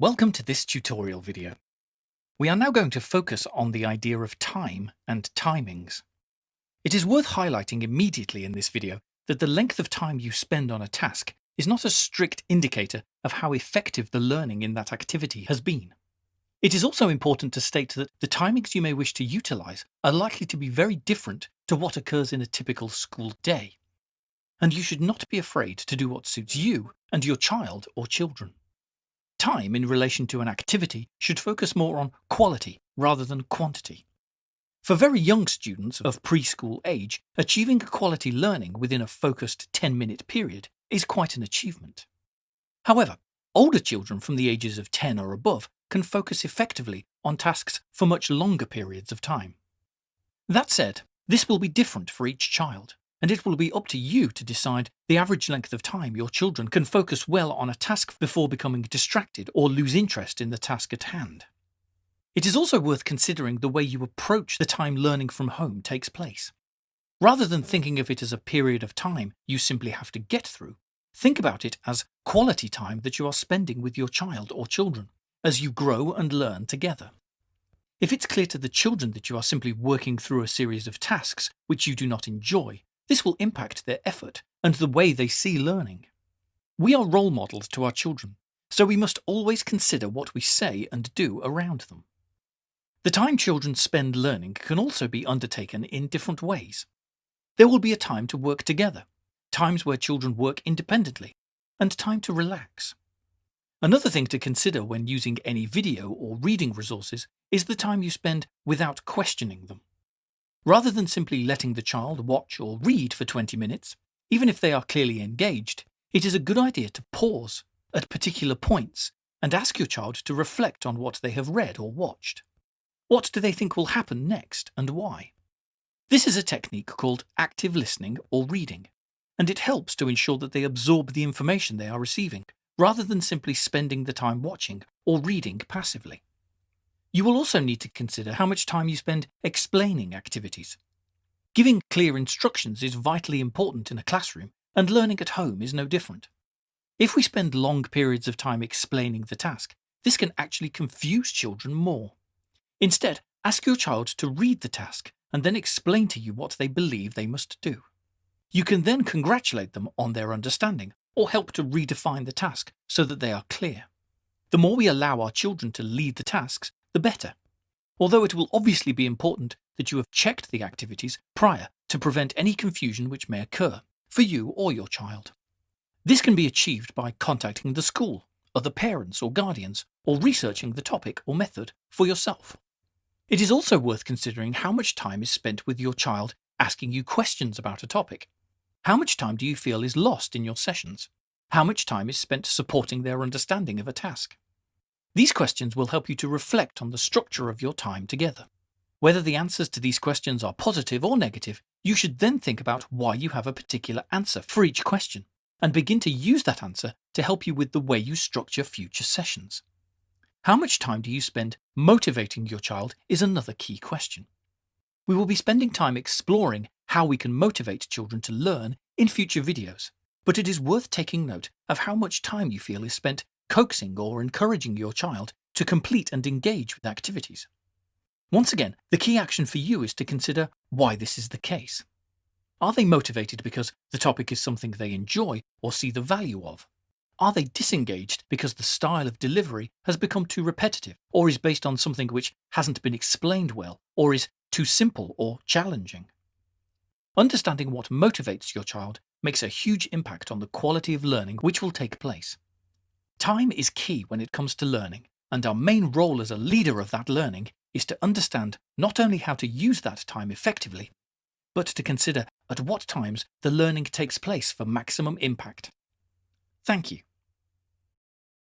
Welcome to this tutorial video. We are now going to focus on the idea of time and timings. It is worth highlighting immediately in this video that the length of time you spend on a task is not a strict indicator of how effective the learning in that activity has been. It is also important to state that the timings you may wish to utilize are likely to be very different to what occurs in a typical school day. And you should not be afraid to do what suits you and your child or children. Time in relation to an activity should focus more on quality rather than quantity. For very young students of preschool age, achieving quality learning within a focused 10-minute period is quite an achievement. However, older children from the ages of 10 or above can focus effectively on tasks for much longer periods of time. That said, this will be different for each child, and it will be up to you to decide the average length of time your children can focus well on a task before becoming distracted or lose interest in the task at hand. It is also worth considering the way you approach the time learning from home takes place. Rather than thinking of it as a period of time you simply have to get through, think about it as quality time that you are spending with your child or children as you grow and learn together. If it's clear to the children that you are simply working through a series of tasks which you do not enjoy, this will impact their effort and the way they see learning. We are role models to our children, so we must always consider what we say and do around them. The time children spend learning can also be undertaken in different ways. There will be a time to work together, times where children work independently, and time to relax. Another thing to consider when using any video or reading resources is the time you spend without questioning them. Rather than simply letting the child watch or read for 20 minutes, even if they are clearly engaged, it is a good idea to pause at particular points and ask your child to reflect on what they have read or watched. What do they think will happen next and why? This is a technique called active listening or reading, and it helps to ensure that they absorb the information they are receiving, rather than simply spending the time watching or reading passively. You will also need to consider how much time you spend explaining activities. Giving clear instructions is vitally important in a classroom, and learning at home is no different. If we spend long periods of time explaining the task, this can actually confuse children more. Instead, ask your child to read the task and then explain to you what they believe they must do. You can then congratulate them on their understanding or help to redefine the task so that they are clear. The more we allow our children to lead the tasks, the better. Although it will obviously be important that you have checked the activities prior to prevent any confusion which may occur for you or your child. This can be achieved by contacting the school, other parents or guardians, or researching the topic or method for yourself. It is also worth considering how much time is spent with your child asking you questions about a topic. How much time do you feel is lost in your sessions? How much time is spent supporting their understanding of a task? These questions will help you to reflect on the structure of your time together. Whether the answers to these questions are positive or negative, you should then think about why you have a particular answer for each question, and begin to use that answer to help you with the way you structure future sessions. How much time do you spend motivating your child is another key question. We will be spending time exploring how we can motivate children to learn in future videos, but it is worth taking note of how much time you feel is spent coaxing or encouraging your child to complete and engage with activities. Once again, the key action for you is to consider why this is the case. Are they motivated because the topic is something they enjoy or see the value of? Are they disengaged because the style of delivery has become too repetitive or is based on something which hasn't been explained well or is too simple or challenging? Understanding what motivates your child makes a huge impact on the quality of learning which will take place. Time is key when it comes to learning, and our main role as a leader of that learning is to understand not only how to use that time effectively, but to consider at what times the learning takes place for maximum impact. Thank you.